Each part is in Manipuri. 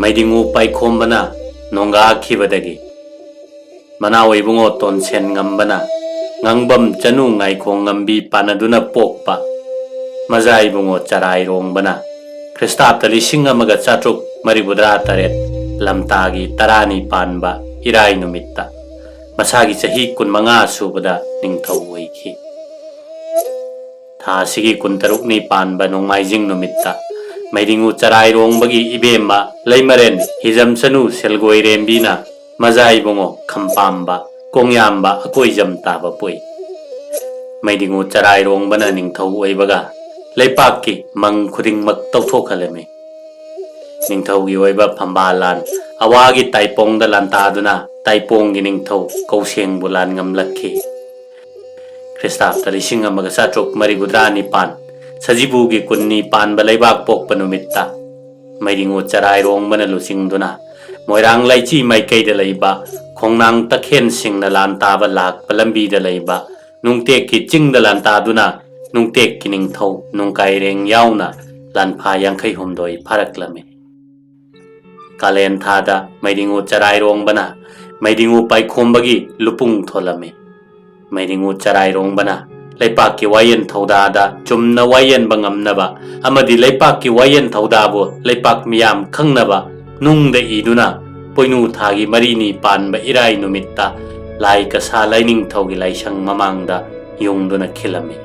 Meidingu Paicombana, Nonga Kibadagi Manawa Ibungo Tonsen Ngambana, Ngangbam Janu Ngaikong Ngambi Panaduna Pokpa, Mazai Bungo Charairongba, Kristapta Lishinga Magachatruk, Maribudra Taret, Lamtagi, Tarani Panba, Irai Numitta, Masagi Sahi Kun Manga Subada, Ningthourol Tha Sigi Kuntarukni Panba Nong Maijing Numitta, Meidingu Charairongba Ibemma, Laimaren, Hizam Sanu, Selgoi Rembina, Mazai Bungo, Kampamba, Kongyamba, Akoijam Taba Pui. Meidingu Charairongba Ningthourol Leipaki, Mang Kuding Mak Toktokaleme. Ningthourgi Oiba Pambalan, Awagi Taipong the Lantaduna, Taipong Ningthou, Koseng Bulan Ngamlaki. Kristapta Lishinga Magasatruk Maribudrani Pan, Sajibugi Kunni Pan Balaibak Pok Panumitta, Meidingu Charairongba Lusingduna, Moirang Laichi Meitei de Laiba, Kongnang Takhen Sing the Lantaba Lak, Palambi de Laiba, Nungteki Ching the Lantaduna, Nungteki Ningthou, Nungkaireng Yauna, Lanpa Yankai Humdoi Paraklame. Kalen Thada, Meidingu Charairongba, Meidingu Paicombagi, Lupung Tholame. Meidingu Charairongba, Leipaki Wayan Thaudada, Jumna Wayan Bangamnaba, Amadi Leipaki Wayan Thaudabo, Leipak Miam Kangnaba, Nung de Iduna, Poinu Thagi Marini Panba Irai Numitta, Laika Sa Lining Thogi Laishang Mamangda, Yungduna Kilame.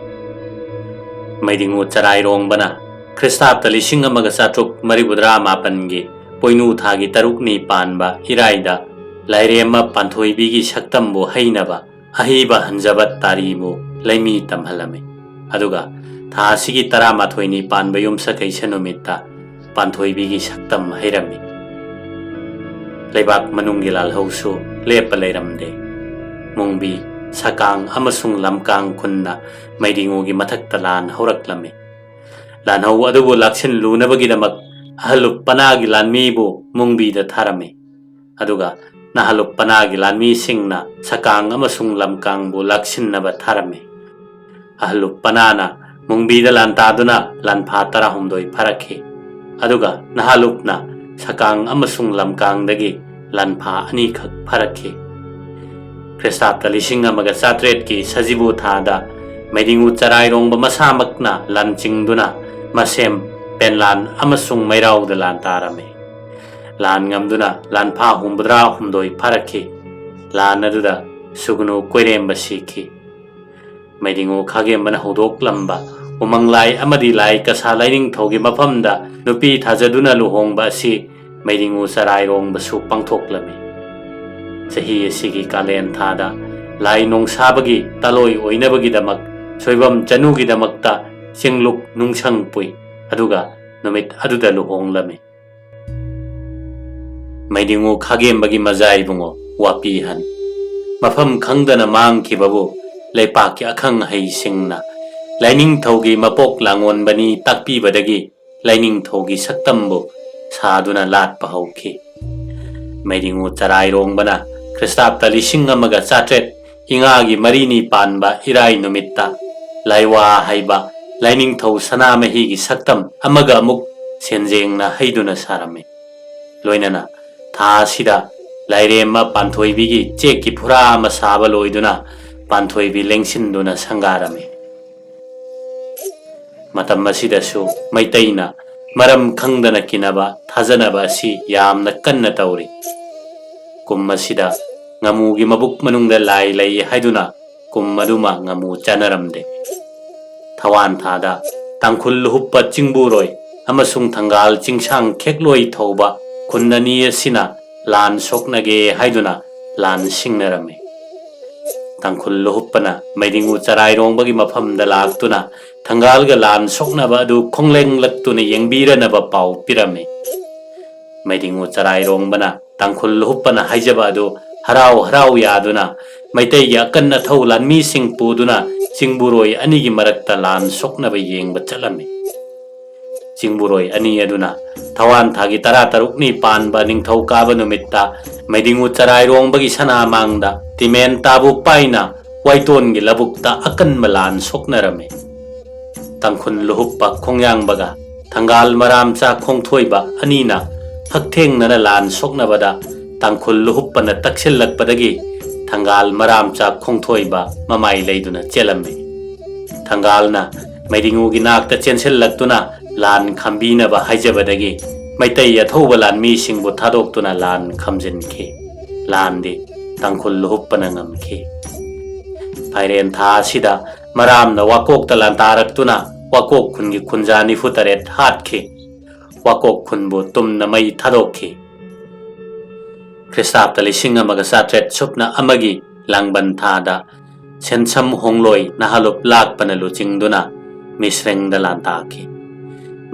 Meidingu Charairongba, Kristapta Lishinga Magasatruk Maribudra Mapangi, Poinu Thagi Tarukni Panba, Iraida, Lairema Panthoibigi Shaktambo Hainaba, Ahiba Hanjabat Taribu, Laimi Tamhalame. Aduga, Thasigi Taramathoini Panbayum Sakaisanumita, Panthoibigi Shaktam Hairami. Leibak Manungilal Hosu, Lepaleramde. Mungbi, Sakang Amasung Lamkang Kunna, Meidingugi Mataktalan Horaklame. Lanho Adubu Laksin Lunabagidamak, Halup Panagi Lanmibu, Mungbi the Tarame. Aduga, Nahalup Panagi Lanmi Singna, Sakang Amasung Lamkang Bu Laksin Naba Tarame. Ahalup Panana, Mungbi the Lantaduna, Lanpatara Humdoi Parake. Aduga, Nahalupna, Sakang Amasung Lamkang Dagi, Lanpa Anikak Parake. Kristapta Lishinga Magasatretki, Sajibu Thada, Meidingu Charairongba Masamakna, Lanchingduna, Masem, Penlan, Amasung Mairau the Lantarame. Lan Ngamduna, Lanpa Humbudra Humdoi Parake, Lanaduda, Sugunu Queremba Siki. Meidingu Kagemana Hodok Lamba, Umanglai Amadi Lai Kasa Lining Thogi Mapamda, Nupi Tazaduna Luhongba Si, Meidingu Charairongba Supang Toklame. Sahi Sigi Kalen Thada, Lai Nong Sabagi, Taloi Oinabagi Damak, Soibam Janugi Damakta, Singluk Nungsang Pui, Aduga, Numit Aduda Luhong Lame. Meidingu Kagembagi Mazai Bungo, Wapihan. Mafam Kangdana Mang Kibabu, Leipaki Akang Hai Singna, Lining Thogi Mapok Langon Bani Takpi Badagi, Lining Thogi Saktambu, Saduna Lat Pahauki. Meidingu Charairongba, Kristapta Lishinga Magasatret, Ingagi Marini Panba, Irai Numitta, Laiwa Haiba, Lining Thou Sanamahigi Saktam, Amaga Muk, Senzengna Haiduna Sarame. Loinana, Thasida, Lairema Panthoibigi, Cheki Pura Masaba Loiduna, Panthoibi Lengsinduna Sangarame. Matamasidasu, Meiteina, Maram Kangdana Kinaba, Tazanaba Si, Yamna Kanna Tauri. Kummasida, Ngamugi Mabuk Manungda Lai Lai Haiduna, Kummaduma Ngamu Chanaramde. Tawan Thada, Tangkul Huppa Chingburoi, Amasung Tangal Chingsang Kekloi Thoba, Kundani Sina, Lan Soknage Haiduna, Lan Singnarame. Tangkul Huppana, Meidingu Charairongba Mapam the Laktuna, Tangalga Lan Soknaba du Kongleng Latuna Yangbira Naba Pau Pirame. Meidingu Charairongba, Tangkul Huppana Haijabadu, Harau Harau Yaduna, Meitei Yakanna Thoulan Mi Sing Puduna, Singburoi Anigi Marakta Lan Soknaba Yang Bachalame. Singburoi Ani Aduna, Tawan Thagi Taratarukni Panba Ningthou Kaba Numitta, Meidingu Charairongba Sana Mangda, Timen Tabu Paina, Waiton Gilabukta Akan Malan Soknarame. Tangkun Luhuppa Kongyang Baga, Tangal Maramsa Kongthoiba, Anina, ꯍꯛꯊꯦꯡꯅꯅ ꯂꯥꯟ ꯁꯣꯛꯅꯕꯗ ꯇꯥꯡꯈꯨꯜ ꯂꯨꯍꯨꯞꯄꯅ ꯇꯛꯁꯤꯜꯂꯛꯄꯗꯒꯤ ꯊꯪꯒꯥꯜ ꯃꯔꯥꯝꯆꯥ ꯈꯣꯡꯊꯣꯏꯕ ꯃꯃꯥꯏ ꯂꯩꯗꯨꯅ ꯆꯦꯜꯂꯝꯃꯤ ꯊꯪꯒꯥꯜꯅ ꯃꯩꯗꯤꯡꯉꯨꯒꯤ ꯅꯥꯛꯇ ꯆꯦꯟꯁꯤꯜꯂꯛꯇꯨꯅ ꯂꯥꯟ ꯈꯝꯕꯤꯅꯕ ꯍꯥꯏꯖꯕꯗꯒꯤ ꯃꯩꯇꯩ ꯑꯊꯧꯕ ꯂꯥꯟꯃꯤꯁꯤꯡꯕꯨ ꯊꯥꯗꯣꯛꯇꯨꯅ ꯂꯥꯟ ꯈꯝꯖꯤꯟꯈꯤ ꯂꯥꯟꯗꯤ ꯇꯥꯡꯈꯨꯜ ꯂꯨꯍꯨꯞꯄꯅ ꯉꯝꯈꯤ ꯐꯥꯏꯔꯦꯟ ꯊꯥ ꯑꯁꯤꯗ ꯃꯔꯥꯝꯅ ꯋꯥꯀꯣꯛꯇ ꯂꯥꯟꯇꯥꯔꯛꯇꯨꯅ ꯋꯥꯀꯣꯛ ꯈꯨꯟꯒꯤ ꯈꯨꯟꯖꯥ 94 ꯍꯥꯠꯈꯤ ꯋꯥꯀꯣꯛ ꯈꯨꯟꯕꯨ ꯇꯨꯝꯅ ꯃꯩ ꯊꯥꯗꯣꯛꯈꯤ ꯈ꯭ꯔꯤꯁꯇꯥब्ꯗ 1900 ꯁꯨꯞꯅ ꯑꯃꯒꯤ ꯂꯥꯡꯕꯟ ꯊꯥꯗ ꯁꯦꯟꯁꯝ ꯍꯣꯡꯂꯣꯏ ꯅꯍꯥꯂꯨꯞ ꯂꯥꯛꯄꯅ ꯂꯨꯆꯤꯡꯗꯨꯅ ꯃꯤꯁ꯭ꯔꯦꯡꯗ ꯂꯥꯟꯇꯥꯈꯤ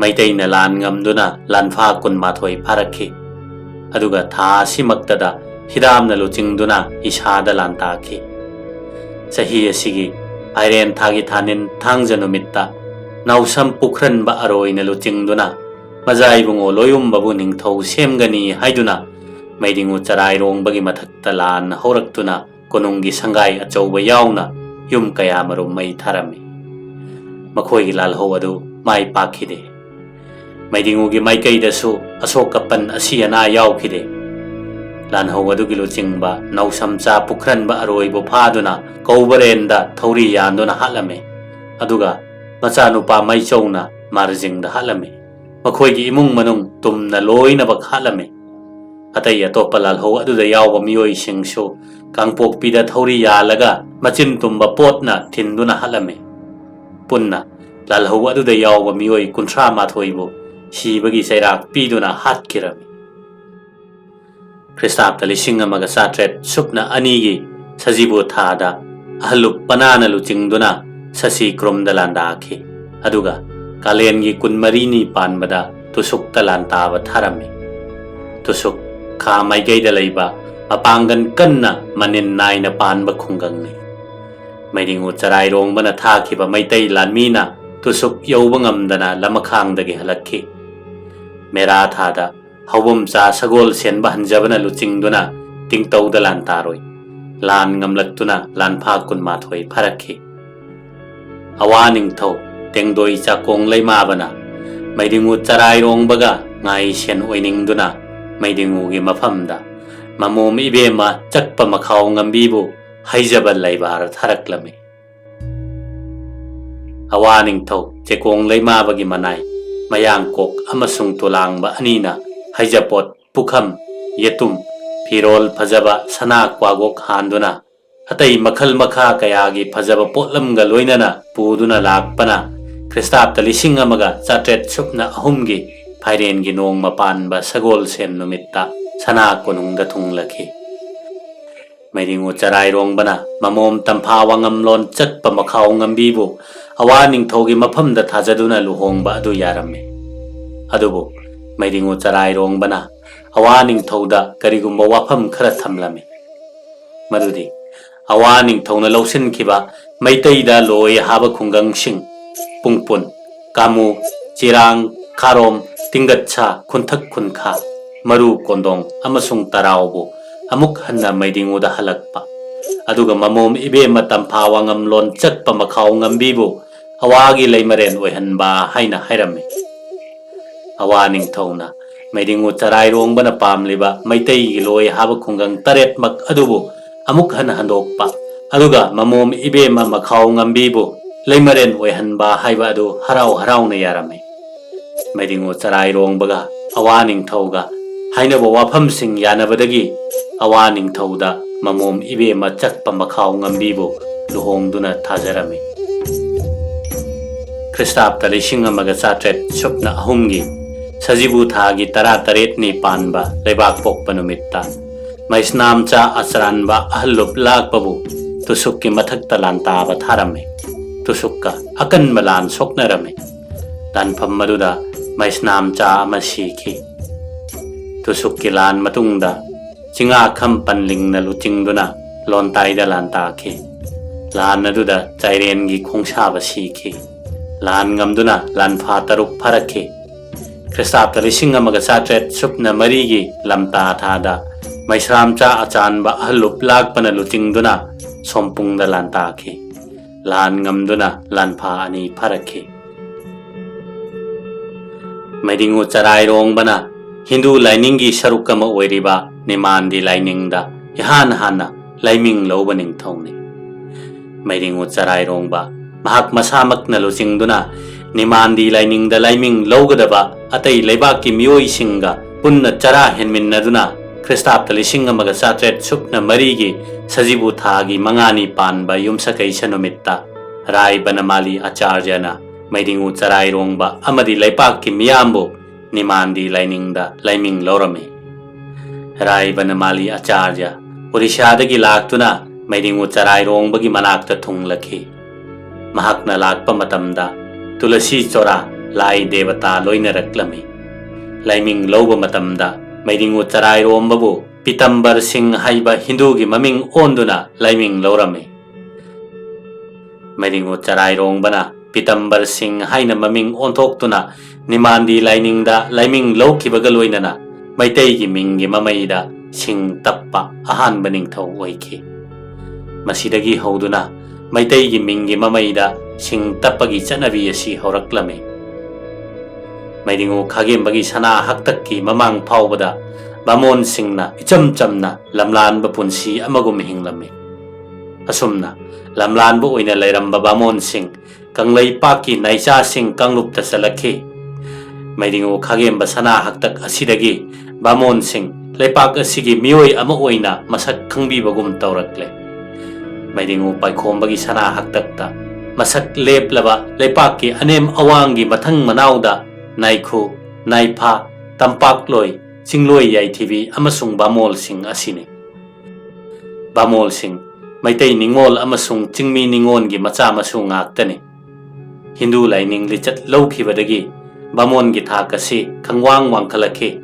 ꯃꯩꯇꯩꯅ ꯂꯥꯟ ꯉꯝꯗꯨꯅ ꯂꯥꯟꯐꯥ 12 ꯐꯥꯔꯛꯈꯤ ꯑꯗꯨꯒ ꯊꯥ ꯑꯁꯤꯃꯛꯇꯗ ꯍꯤꯗꯥꯝꯅ ꯂꯨꯆꯤꯡꯗꯨꯅ ꯏꯁꯥꯗ ꯂꯥꯟꯇꯥꯈꯤ ꯆꯍꯤ ꯑꯁꯤꯒꯤ ꯐꯥꯏꯔꯦꯟ ꯊꯥꯒꯤ ꯊꯥꯅꯤꯟ ꯊꯥꯡꯖ ꯅꯨꯃꯤꯠꯇ ꯅꯥꯎꯁꯝ ꯄꯨꯈ꯭ꯔꯟꯕ ꯑꯔꯣꯏꯅ ꯂꯨꯆꯤꯡꯗꯨꯅ ꯃꯖꯥꯏꯕꯨꯡꯉꯣ ꯂꯣꯌꯨꯝꯕꯕꯨ ꯅꯤꯡꯊꯧ ꯁꯦꯝꯒꯅꯤ ꯍꯥꯏꯗꯨꯅ ꯃꯩꯗꯤꯡꯉꯨ ꯆꯔꯥꯏꯔꯣꯡꯕꯒꯤ ꯃꯊꯛꯇ ꯂꯥꯟ ꯍꯧꯔꯛꯇꯨꯅ ꯀꯣꯅꯨꯡꯒꯤ ꯁꯪꯒꯥꯏ ꯑꯆꯧꯕ ꯌꯥꯎꯅ ꯌꯨꯝ ꯀꯌꯥꯃꯔꯨꯝ ꯃꯩ ꯊꯥꯔꯝꯃꯤ ꯃꯈꯣꯏꯒꯤ ꯂꯥꯜꯍꯧ ꯑꯗꯨ ꯃꯥꯏ ꯄꯥꯛꯈꯤꯗꯦ ꯃꯩꯗꯤꯡꯉꯨꯒꯤ ꯃꯥꯏꯀꯩꯗꯁꯨ ꯑꯁꯣꯛ-ꯑꯄꯟ ꯑꯁꯤ ꯑꯅꯥ ꯌꯥꯎꯈꯤꯗꯦ ꯂꯥꯟꯍꯧ ꯑꯗꯨꯒꯤ ꯂꯨꯆꯤꯡꯕ ꯅꯧꯁꯝꯆꯥ ꯄꯨꯈ꯭ꯔꯟꯕ ꯑꯔꯣꯏꯕꯨ ꯐꯥꯗꯨꯅ ꯀꯧꯕꯔꯦꯟꯗ ꯊꯧꯔꯤ ꯌꯥꯟꯗꯨꯅ ꯍꯥꯠꯂꯝꯃꯤ ꯑꯗꯨꯒ ꯃꯆꯥꯅꯨꯄꯥ ꯃꯩꯆꯧꯅ ꯃꯥꯔꯖꯤꯡꯗ ꯍꯥꯠꯂꯝꯃꯤ ꯃꯈꯣꯏꯒꯤ ꯏꯃꯨꯡ ꯃꯅꯨꯡ ꯇꯨꯝꯅ ꯂꯣꯏꯅꯃꯛ ꯍꯥꯠꯂꯝꯃꯤ ꯑꯇꯩ ꯑꯇꯣꯞꯄ ꯂꯥꯜꯍꯧ ꯑꯗꯨꯗ ꯌꯥꯎꯕ ꯃꯤꯑꯣꯏꯁꯤꯡꯁꯨ ꯀꯥꯡꯄꯣꯛꯄꯤꯗ ꯊꯧꯔꯤ ꯌꯥꯜꯂꯒ ꯃꯆꯤꯟ ꯇꯨꯝꯕ ꯄꯣꯠꯅ ꯊꯤꯟꯗꯨꯅ ꯍꯥꯠꯂꯝꯃꯤ ꯄꯨꯟꯅ ꯂꯥꯜꯍꯧ ꯑꯗꯨꯗ ꯌꯥꯎꯕ ꯃꯤꯑꯣꯏ 38ꯕꯨ ꯁꯤꯕꯒꯤ ꯆꯩꯔꯥꯛ ꯄꯤꯗꯨꯅ ꯍꯥꯠꯈꯤꯔꯝꯃꯤ ꯈ꯭ꯔꯤꯁꯇꯥब्ꯗ 1900 ꯁꯨꯞꯅ ꯑꯅꯤꯒꯤ ꯁꯖꯤꯕꯨ ꯊꯥꯗ ꯑꯍꯜꯂꯨꯞ ꯄꯅꯥꯅ ꯂꯨꯆꯤꯡꯗꯨꯅ ꯁꯁꯤ ꯀ꯭ꯔꯨꯝꯗ ꯂꯥꯟꯗꯥꯈꯤ ꯑꯗꯨꯒ ꯀꯥꯂꯦꯟꯒꯤ 12ꯅꯤ ꯄꯥꯟꯕꯗ ꯇꯨꯁꯨꯛꯇ ꯂꯥꯟꯇꯥꯕ ꯊꯥꯔꯝꯃꯤ ꯇꯨꯁꯨꯛ ꯈꯥ ꯃꯥꯏꯀꯩꯗ ꯂꯩꯕ ꯃꯄꯥꯡꯒꯟ ꯀꯟꯅ ꯃꯅꯤꯟ ꯅꯥꯏꯅ ꯄꯥꯟꯕ ꯈꯨꯡꯒꯪꯅꯤ ꯃꯩꯗꯤꯡꯉꯨ ꯆꯔꯥꯏꯔꯣꯡꯕꯅ ꯊꯥꯈꯤꯕ ꯃꯩꯇꯩ ꯂꯥꯟꯃꯤꯅ ꯇꯨꯁꯨꯛ ꯌꯧꯕ ꯉꯝꯗꯅ ꯂꯃꯈꯥꯡꯗꯒꯤ ꯍꯜꯂꯛꯈꯤ ꯃꯦꯔꯥ ꯊꯥꯗ ꯍꯧꯕꯝꯆꯥ ꯁꯒꯣꯜ ꯁꯦꯟꯕ ꯍꯟꯖꯕꯅ ꯂꯨꯆꯤꯡꯗꯨꯅ ꯇꯤꯡꯇꯧꯗ ꯂꯥꯟꯇꯥꯔꯣꯏ ꯂꯥꯟ ꯉꯝꯂꯛꯇꯨꯅ ꯂꯥꯟꯐꯥ 12 ꯐꯥꯔꯛꯈꯤ ꯑꯋꯥ ꯅꯤꯡꯊꯧ ꯇꯦꯡꯗꯣꯏ ꯆꯥꯀꯣꯡ ꯂꯩꯃꯥꯕꯅ ꯃꯩꯗꯤꯡꯉꯨ ꯆꯔꯥꯏꯔꯣꯡꯕꯒ ꯉꯥꯏ ꯁꯦꯟ ꯑꯣꯏꯅꯤꯡꯗꯨꯅ ꯃꯩꯗꯤꯡꯉꯨꯒꯤ ꯃꯐꯝꯗ ꯃꯃꯣꯝ ꯏꯕꯦꯝꯃ ꯆꯠꯄ ꯃꯈꯥꯎ ꯉꯝꯕꯤꯕꯨ ꯍꯩꯖꯕ ꯂꯩꯕꯥꯔ ꯊꯥꯔꯛꯂꯝꯃꯤ ꯑꯋꯥ ꯅꯤꯡꯊꯧ ꯆꯦꯀꯣꯡ ꯂꯩꯃꯥꯕꯒꯤ ꯃꯅꯥꯏ ꯃꯌꯥꯡꯀꯣꯛ ꯑꯃꯁꯨꯡ ꯇꯨꯂꯥꯡꯕ ꯑꯅꯤꯅ ꯍꯩꯖꯄꯣꯠ ꯄꯨꯈꯝ ꯌꯦꯇꯨꯝ ꯐꯤꯔꯣꯜ ꯐꯖꯕ ꯁꯅꯥ ꯀ꯭ꯋꯥꯒꯣꯛ ꯍꯥꯟꯗꯨꯅ ꯑꯇꯩ ꯃꯈꯜ ꯃꯈꯥ ꯀꯌꯥꯒꯤ ꯐꯖꯕ ꯄꯣꯠꯂꯝꯒ ꯂꯣꯏꯅꯅ ꯄꯨꯗꯨꯅ ꯂꯥꯛꯄꯅ ꯈ꯭ꯔꯤꯁꯇꯥब्ꯗ 1900 ꯁꯨꯞꯅ ꯑꯍꯨꯝꯒꯤ ꯐꯥꯏꯔꯦꯟꯒꯤ ꯅꯣꯡꯃ ꯄꯥꯟꯕ ꯁꯒꯣꯜꯁꯦꯟ ꯅꯨꯃꯤꯠꯇ ꯁꯅꯥ ꯀꯣꯅꯨꯡꯗ ꯊꯨꯡꯂꯈꯤ ꯃꯩꯗꯤꯡꯉꯨ ꯆꯔꯥꯏꯔꯣꯡꯕꯅ ꯃꯃꯣꯝ ꯇꯝꯐꯥ ꯋꯥꯉꯝꯂꯣꯟ ꯆꯠꯄ ꯃꯈꯥꯎ ꯉꯝꯕꯤꯕꯨ ꯑꯋꯥ ꯅꯤꯡꯊꯧꯒꯤ ꯃꯐꯝꯗ ꯊꯥꯖꯗꯨꯅ ꯂꯨꯍꯣꯡꯕ ꯑꯗꯨ ꯌꯥꯔꯝꯃꯤ ꯑꯗꯨꯕꯨ ꯃꯩꯗꯤꯡꯉꯨ ꯆꯔꯥꯏꯔꯣꯡꯕꯅ ꯑꯋꯥ ꯅꯤꯡꯊꯧꯗ ꯀꯔꯤꯒꯨꯝꯕ ꯋꯥꯐꯝ ꯈꯔ ꯊꯝꯂꯝꯃꯤ ꯃꯗꯨꯗꯤ ꯑꯋꯥ ꯅꯤꯡꯊꯧꯅ ꯂꯧꯁꯤꯟꯈꯤꯕ ꯃꯩꯇꯩꯗ ꯂꯣꯏ ꯍꯥꯕ ꯈꯨꯡꯒꯪꯁꯤꯡ ꯄꯨꯡꯄꯨꯟ ꯀꯥꯃꯨ ꯆꯤꯔꯥꯡ ꯈꯥꯔꯣꯝ ꯇꯤꯡꯒꯠꯁꯥ ꯈꯨꯟꯊꯛ ꯈꯨꯟꯈꯥ ꯃꯔꯨ ꯀꯣꯟꯗꯣꯡ ꯑꯃꯁꯨꯡ ꯇꯔꯥꯎꯕꯨ ꯑꯃꯨꯛ ꯍꯟꯅ ꯃꯩꯗꯤꯡꯉꯨꯗ ꯍꯜꯂꯛꯄ ꯑꯗꯨꯒ ꯃꯃꯣꯝ ꯏꯕꯦꯝꯃ ꯇꯝꯐꯥ ꯋꯥꯉꯝꯂꯣꯟ ꯆꯠꯄ ꯃꯈꯥꯎ ꯉꯝꯕꯤꯕꯨ ꯑꯋꯥꯒꯤ ꯂꯩꯃꯔꯦꯟ ꯑꯣꯏꯍꯟꯕ ꯍꯥꯏꯅ ꯍꯥꯏꯔꯝꯃꯤ ꯑꯋꯥ ꯅꯤꯡꯊꯧꯅ ꯃꯩꯗꯤꯡꯉꯨ ꯆꯔꯥꯏꯔꯣꯡꯕꯅ ꯄꯥꯝꯂꯤꯕ ꯃꯩꯇꯩꯒꯤ ꯂꯣꯏ ꯍꯥꯕ ꯈꯨꯡꯒꯪ 8ꯃꯛ ꯑꯗꯨꯕꯨ ꯑꯃꯨꯛ ꯍꯟꯅ ꯍꯟꯗꯣꯛꯄ ꯑꯗꯨꯒ ꯃꯃꯣꯝ ꯏꯕꯦꯝꯃ ꯃꯈꯥꯎ ꯉꯝꯕꯤꯕꯨ ꯂꯩꯃꯔꯦꯟ ꯑꯣꯏꯍꯟꯕ ꯍꯥꯏꯕ ꯑꯗꯨ ꯍꯔꯥꯎ ꯍꯔꯥꯎꯅ ꯌꯥꯔꯝꯃꯤ ꯃꯩꯗꯤꯡꯉꯨ ꯆꯔꯥꯏꯔꯣꯡꯕꯒ ꯑꯋꯥ ꯅꯤꯡꯊꯧꯒ ꯍꯥꯏꯅꯕ ꯋꯥꯐꯝꯁꯤꯡ ꯌꯥꯅꯕꯗꯒꯤ ꯑꯋꯥ ꯅꯤꯡꯊꯧꯗ ꯃꯃꯣꯝ ꯏꯕꯦꯝꯃ ꯆꯠꯄ ꯃꯈꯥꯎ ꯉꯝꯕꯤꯕꯨ ꯂꯨꯍꯣꯡꯗꯨꯅ ꯊꯥꯖꯔꯝꯃꯤ ꯈ꯭ꯔꯤꯁꯇꯥब्ꯗ 1900 ꯁꯨꯞꯅ ꯑꯍꯨꯝꯒꯤ ꯁꯖꯤꯕꯨ ꯊꯥꯒꯤ 18ꯅꯤ ꯄꯥꯟꯕ ꯂꯩꯕꯥꯛ ꯄꯣꯛꯄ ꯅꯨꯃꯤꯠꯇ ꯃꯩꯁꯅꯥꯝꯆꯥ ꯑꯆꯔꯥꯟꯕ ꯑꯍꯜꯂꯨꯞ ꯂꯥꯛꯄꯕꯨ ꯇꯨꯁꯨꯛꯀꯤ ꯃꯊꯛꯇ ꯂꯥꯟꯇꯥꯕ ꯊꯥꯔꯝꯃꯤ ꯇꯨꯁꯨꯛꯀ ꯑꯀꯟꯕ ꯂꯥꯟ ꯁꯣꯛꯅꯔꯝꯃꯤ ꯂꯥꯟꯐꯝ ꯑꯗꯨꯗ ꯃꯩꯁꯅꯥꯝꯆꯥ ꯑꯃ ꯁꯤꯈꯤ ꯇꯨꯁꯨꯛꯀꯤ ꯂꯥꯟ ꯃꯇꯨꯡꯗ ꯆꯤꯡꯉꯥꯈꯝ ꯄꯟꯂꯤꯡꯅ ꯂꯨꯆꯤꯡꯗꯨꯅ ꯂꯣꯟꯇꯥꯏꯗ ꯂꯥꯟꯇꯥꯈꯤ ꯂꯥꯟ ꯑꯗꯨꯗ ꯆꯥꯏꯔꯦꯟꯒꯤ ꯈꯣꯡꯁꯥꯕ ꯁꯤꯈꯤ ꯂꯥꯟ ꯉꯝꯗꯨꯅ ꯂꯥꯟꯐꯥ 6 ꯐꯥꯔꯛꯈꯤ ꯈ꯭ꯔꯤꯁꯇꯥब्ꯗ 1900 ꯁꯨꯞꯅ 4ꯒꯤ ꯂꯝꯇꯥ ꯊꯥꯗ ꯃꯩꯁ꯭ꯔꯥꯝꯆꯥ ꯑꯆꯥꯟꯕ ꯑꯍꯜꯂꯨꯞ ꯂꯥꯛꯄꯅ ꯂꯨꯆꯤꯡꯗꯨꯅ ꯁꯣꯝꯄꯨꯡꯗ ꯂꯥꯟꯇꯥꯈꯤ ꯂꯥꯟ ꯉꯝꯗꯨꯅ ꯂꯥꯟꯐꯥ 2 ꯐꯥꯔꯛꯈꯤ ꯃꯩꯗꯤꯡꯉꯨ ꯆꯔꯥꯏꯔꯣꯡꯕꯅ Hindu lainingi sarukama oiriba nimandi lainingda ihan hana laiming loba ningthongni. Meidingu Charairongba mahak masamak na lusingduna nimandi lainingda laiming logadaba atay laibaki miyoi singa punna chara henminnaduna Kristapta 1973 Sajibu Thagi Mangani Panba Yumsakai Numitta Rai Banamali Acharjana Meidingu Charairongba Amadi Laipaki Miyambu Nimandi Lainingda Laiming Lorame Rai Banamali Acharja Urishadagi Laktuna Meidingu Charairongbagi Manakta Thunglaki Mahakna Lakpa Matamda Tulasi Chora Lai Devata Loinaraklami Laiming Loba Matamda Meidingu Charairongbabu Pitambar Singh Haiba Hindugi Maming Onduna Laiming Lorame Meidingu Charairongbana Pitambar Singh Haina Maming Ontoktuna Nimandi Lainingda Laiming Lokibagaloinana Meitei Mingi Mamaida Singh Tappa Ahanba Ningthourol Wari Masidagi Hoduna Meitei Mingi Mamaida Singh Tappagi Chanabi Asi Horaklame Meidingu Khagembagi Sana Haktakki Mamang Paubada Bamon Singna Icham Chamna Lamlan Bapunsi Amagum Hinglame Asumna Lamlan Bu Oina Lairamba Bamon Singh Kanglai Paki Naisa Singh Kanglupta Salakhe Meidingu Khagemba Sana Haktak Asidagi Bamon Singh Leipak Asigi Miyoi Ama Oina Masak Khangbibagum Taurakle Meidingu Paikombagi Sana Haktakta Masak Leplaba Leipaki Anem Awangi Mathang Manauda Naikhu Naipa Tampak Loi Singloi Yaithibi Amasung Bamol Singh Asine Bamol Singh Meitei Ningol Amasung Chingmi Ningongi Macha Masung Aktane Hindu Laining Lichat Loukibadagi Bamon Gi Thakasi Kangwang Wangkalake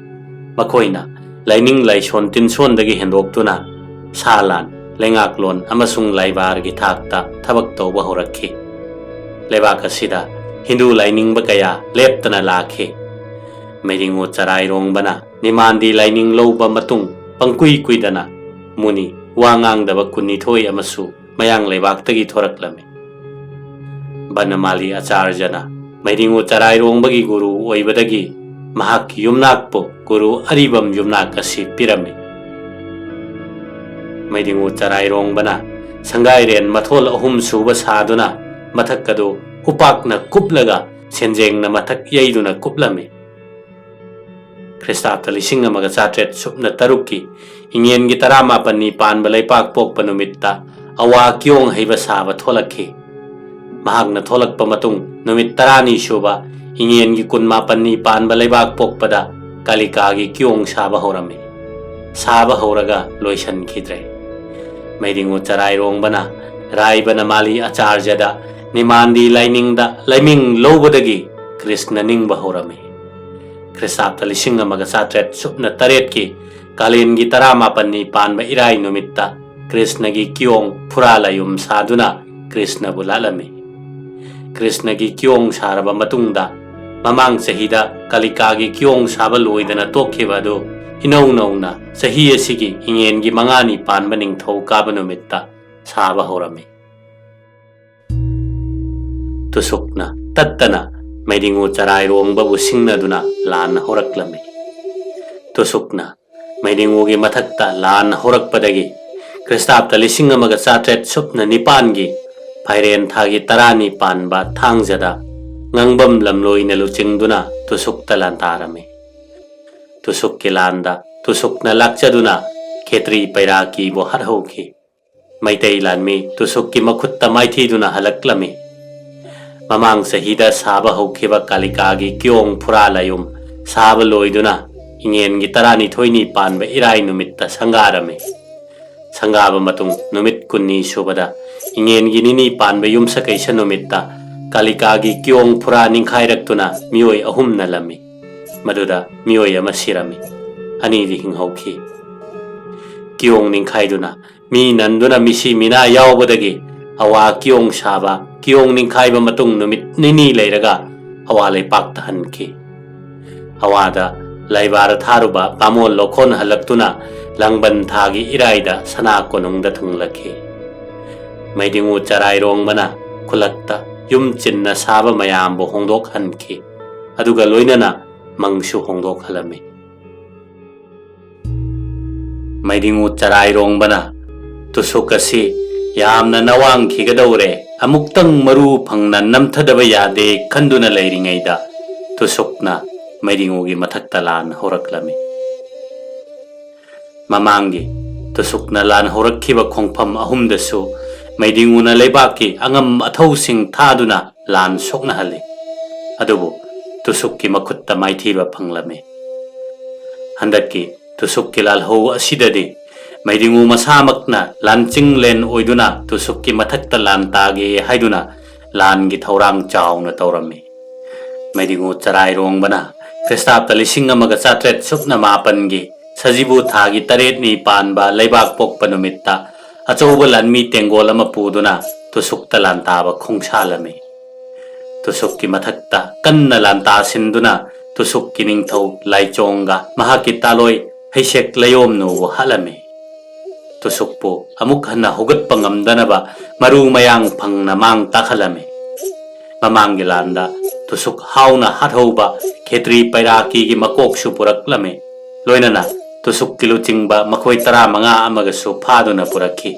Makoina Laining Laishon Tinsondagi Hendoktuna Salan Lengaklon Amasung Laibar Gi Thakta Thabak Tauba Horakhe Lebakasida Hindu Laining Bakaya Leptana Lakhe Meidingu Charairongbana Nimandi Laining Loba Matung Pangkui Kuidana Muni Wangang Daba Kunithoi Amasu Mayang Lebaktagi Thoraklame Banamali Acharjana Meidingu Charairongbagi Guru Oibadagi Mahak Yumnakpo Guru Aribam Yumnak Asi Pirame Meidingu Charairongbana Sangairen Mathol Ahum Suba Saduna Mathakadu Upakna Kuplaga Senjengna Mathak Yaiduna Kuplame Kristapta 1973 Ingyen gi 18 Panba Laipak Pokpa Numitta Awa Kyong Haiba Saba Tholakhe Mahakna Tholakpa Matung Numit 12 Suba Ingyen gi 18 Panba Laibak Pokpada Kalikagi Kyong Saba Horame Saba Horaga Loisan Khidre Meidingu Charairongbana Rai Banamali Acharjada Nimandi Lainingda Laiming Lobadagi Krishna Ningba Horame Kristapta 1973 Kalengi 18 Panba Irai Numitta Krishna Gi Kyong Puralayum Saduna Krishna Bulalame Krishna Gi Kyong Saraba Matungda Mamang Sahida Kalikagi Kyong Saba Loidana Tokhibadu Inaw Nauna Sahi Asigi Ingyen Gi Mangani Panba Ningthourol Kaba Numitta Saba Horame Tusukna Tattana Meidingu Charairongbabu Singnaduna Lan Horaklame Tusukna Meidingu Gi Mathakta Lan Horakpadagi Kristapta 1974 Gi Phairen Thagi 12 Panba Thangjada Ngangbam Lamloina Luchingduna Tusukta Lantarame Tusukki Landa Tusukna Lakchaduna Khetri Pairaki Bo Harhauki Meitei Lanmi Tusukki Makhutta Maithiduna Halaklame Mamang Sahida Saba Haukiba Kalikagi Kyong Puralayum Saba Loiduna Ingyen Gi 12 Panba Irai Numitta Sangarame Sangaba Matung Numit Kunni Subada Ingyen Gi 9 Panba Yumsakai Numitta Kalikagi Kyong Pura Ningkhairaktunna Miyoi Ahum Nalami Maduda Miyoi Ama Sirami Anidi Hinghauki Kyong Ningkhaiduna Mi Nanduna Misi Mina Yaubadagi Awa Kyong Saba Kyong Ningkhaiba Matung Numit Nini Leiraga Awa Laipak Tahanki Awada Laibara Tharuba Bamol Lokhon Halaktuna Langban Thagi Iraida Sana Konungda Thunglakhe Meidingu Charairongbana Kulakta Yum Chinna Saba Mayambu Hongdok Hanki Aduga Loinana Mangsu Hongdok Halame Meidingu Charairongba tusuk asi yamna nawang khigadawre amuktang maru phangna namthadaba yade khanduna leiringaida tusukna Meidingu gi mathakta lan horaklami mamangi tusukna lan horakhiba khongpham ahumdasu Meidingu na leibaki angam athausing thaduna lan sokna hali adubu tusukki makhutta maithiba phanglami handakki tusukki lal ho asidadi Meidingu masamakna lanching len oiduna tusukki mathakta lan tage haiduna lan gi thaurang chawna tawrami Meidingu Charairongba Kristapta lising amaga satret supna mapan gi sajibu thagi taret ni panba leibak pokpa numitta achouba lanmi tengol ama puduna tusukta lan taba khongsalami tusukki mathakta kanna lan ta sinduna tusukki ningthau laichonga mahaki taloi haisek layom nu halami tusukpo amuk hanna hogatpa ngamdanaba maru mayang phangna mang takhalami mamangi landa tusuk hauna hathauba khetri pairaki gi makok su puraklami loinana tusuk kiluchingba makhoi tara manga amaga su phaduna purakhi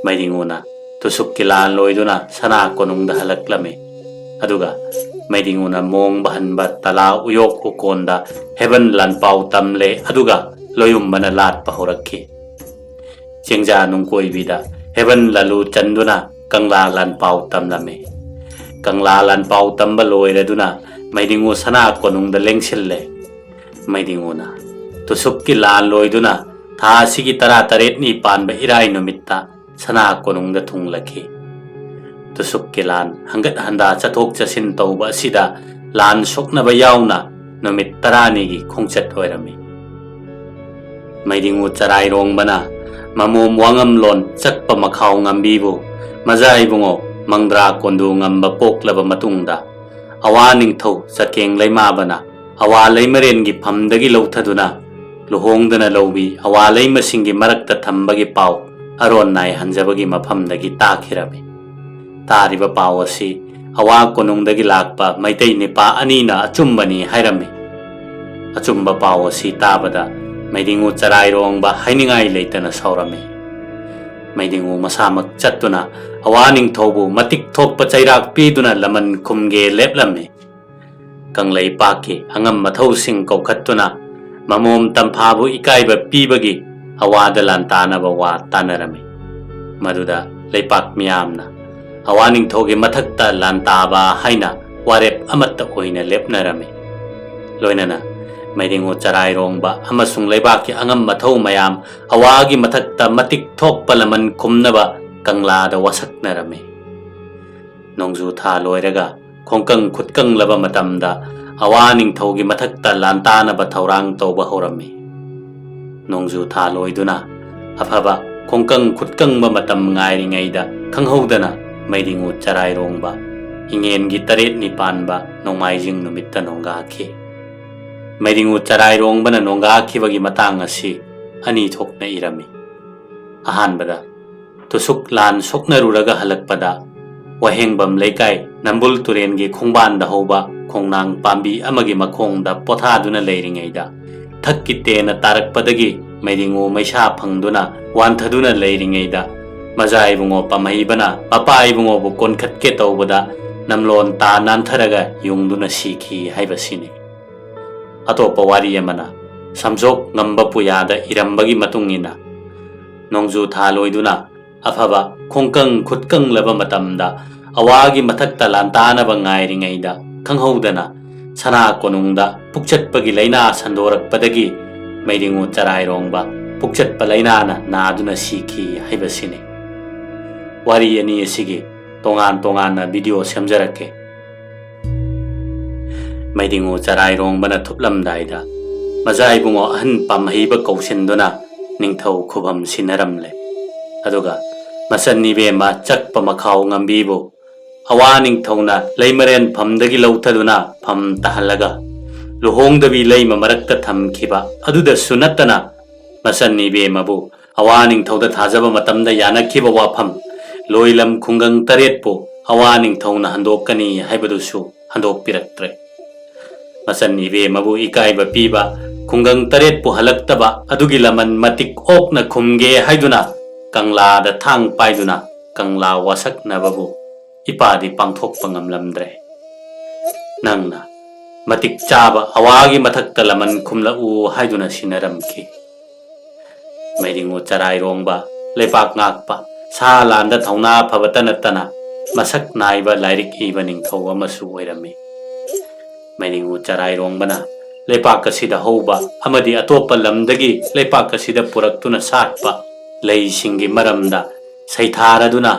Meidinguna tusuk kilan loiduna sana konungda halaklami aduga Meidinguna mong bahanba tala uyok ukonda heaven lan pau tamle aduga loyumbana lat pahorakhi Jengja nungkoi bida heaven lalu chanduna kangla lan pau tamlami kangla lan pau tamba loiraduna Meidingu sana konungda lengsille Meidinguna tusukki lan loiduna tha sigi tara taret ni panba irai numitta sana konungda thunglakhi tusukki lan hangat handa chathok chasin tauba sida lan soknaba yauna numit tarani gi khongchat oirami Meidingu Charairongba mamum wangam lon chakpa makhau ngambibu mazai bungo mangdra kondu ngamba poklaba matungda awa ningthau sakeng leimabana awa leimaren gi phamdagi lauthaduna luhongdana lobi awa leimasingi marakta thambagi pau aron nai hanjabagi maphamdagi takhirami tariba pau asi awa konungdagi lakpa Meitei nipa anina achumbani hairami achumba pau asi tabada Meidingu Charairongba hainingai leitana saurami Meidingu masamak chattuna awa ningthaubu matik thokpa chairak piduna laman khumge leplami kanglei paki angam mathau sing kaukhattuna mamom tamphabu ikaiba pibagi awada lantanaba wa tanarami maduda leipak miyamna awa ningthogi mathakta lantaba haina warep amatta oina lepnarami loinana Meidingu Charairongba amasung leibaki angam mathau mayam awagi mathakta matik thokpa laman khumnaba kanglada wasaknarami nongju tha loiraga khongkang khutkang laba matamda awa ningthogi mathakta lantanaba thaurang tauba horami nongju tha loiduna afaba khongkang khutkang ba matam ngairingaida khanghodana Meidingu Charairongba ingen gi taret ni panba nongmaijing numitta nongakhi Meidingu Charairongba na nongakhi bagi matang asi ani thokna irami ahanbada tusuk lan sokna ruraga halakpada wahengbam leikai nambul turen gi khongban da hoba khongnang pambi amagi makhongda pothaduna leiringaida thakki na tarakpadagi Meidingu maisa phangduna wanthaduna leiringaida mazai bungo pamaibana papai bungo bu konkhatke tawbada namlon ta nantharaga yungduna sikhi haibasini atopa wari amana samjok ngamba puyada irambagi matungina nongju tha loiduna afaba khongkang khutkang laba matamda awagi mathakta lantana ba ngairingaida khanghodana sana konungda pukchatpagi laina sandorakpadagi Meidingu Charairongba pukchatpa laina na naduna sikhi haibasini wari ani asigi tongan na video semjarake Meidingu Charairongba na thuplamdaida mazai bungo ahan pamhiba kausinduna ningthau khubam sinaramle aduga masanni bema chakpa makhau ngambibu awa ningthauna leimaren phamdagi lauthaduna pham tahalaga luhongdabi leima marakta thamkhiba aduda sunatana masanni bemabu awa ningthauda thajaba matamda yanakhiba wafam loilam khungang taretpu awa ningthauna handokkani haibadusu handokpiraktre masanni bemabu ikaiba piba ꯈꯨꯡꯒꯪ ꯇꯔꯦꯠ ꯄꯨꯍꯜꯂꯛꯇꯕ ꯑꯗꯨꯒꯤ ꯂꯃꯟ ꯃꯇꯤꯛ ꯑꯣꯛꯅ ꯈꯨꯝꯒꯦ ꯍꯥꯏꯗꯨꯅ ꯀꯪꯂꯥꯗ ꯊꯥꯡ ꯄꯥꯏꯗꯨꯅ ꯀꯪꯂꯥ ꯋꯥꯁꯛꯅꯕꯕꯨ ꯏꯄꯥꯗꯤ ꯄꯥꯡꯊꯣꯛꯄ ꯉꯝꯂꯝꯗ꯭ꯔꯦ꯫ ꯅꯪꯅ ꯃꯇꯤꯛ ꯆꯥꯕ ꯑꯋꯥꯒꯤ ꯃꯊꯛꯇ ꯂꯃꯟ ꯈꯨꯝꯂꯛꯎ ꯍꯥꯏꯗꯨꯅ ꯁꯤꯟꯅꯔꯝꯈꯤ꯫ ꯃꯩꯗꯤꯡꯉꯨ ꯆꯔꯥꯏꯔꯣꯡꯕ ꯂꯩꯄꯥꯛ ꯉꯥꯛꯄ ꯁꯥ ꯂꯥꯟꯗ ꯊꯧꯅꯥ ꯐꯕꯇ ꯅꯠꯇꯅ ꯃꯁꯛ ꯅꯥꯏꯕ ꯂꯥꯏꯔꯤꯛ ꯏꯕ ꯅꯤꯡꯊꯧ ꯑꯃꯁꯨ ꯑꯣꯏꯔꯝꯃꯤ꯫ ꯃꯩꯗꯤꯡꯉꯨ ꯆꯔꯥꯏꯔꯣꯡꯕꯅ ꯂꯩꯄꯥꯛ ꯑꯁꯤꯗ ꯍꯧꯕ ꯑꯃꯗꯤ ꯑꯇꯣꯞꯄ ꯂꯝꯗꯒꯤ ꯂꯩꯄꯥꯛ ꯑꯁꯤꯗ ꯄꯨꯔꯛꯇꯨꯅ ꯁꯥꯠꯄ ꯂꯩꯁꯤꯡꯒꯤ ꯃꯔꯝꯗ ꯁꯩꯊꯥꯔꯗꯨꯅ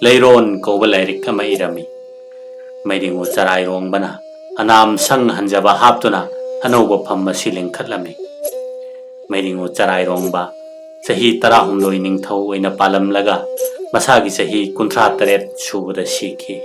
ꯂꯩꯔꯣꯟ ꯀꯧꯕ ꯂꯥꯏꯔꯤꯛ ꯑꯃ ꯏꯔꯝꯃꯤ꯫ ꯃꯩꯗꯤꯡꯉꯨ ꯆꯔꯥꯏꯔꯣꯡꯕꯅ ꯑꯅꯥꯝ ꯁꯪ ꯍꯟꯖꯕ ꯍꯥꯞꯇꯨꯅ ꯑꯅꯧꯕ ꯐꯝ ꯑꯁꯤ ꯂꯤꯡꯈꯠꯂꯝꯃꯤ꯫ ꯃꯩꯗꯤꯡꯉꯨ ꯆꯔꯥꯏꯔꯣꯡꯕ ꯆꯍꯤ 19 ꯅꯤꯡꯊꯧ ꯑꯣꯏꯅ ꯄꯥꯜꯂꯝꯂꯒ ꯃꯁꯥꯒꯤ ꯆꯍꯤ 38 ꯁꯨꯕꯗ ꯁꯤꯈꯤ꯫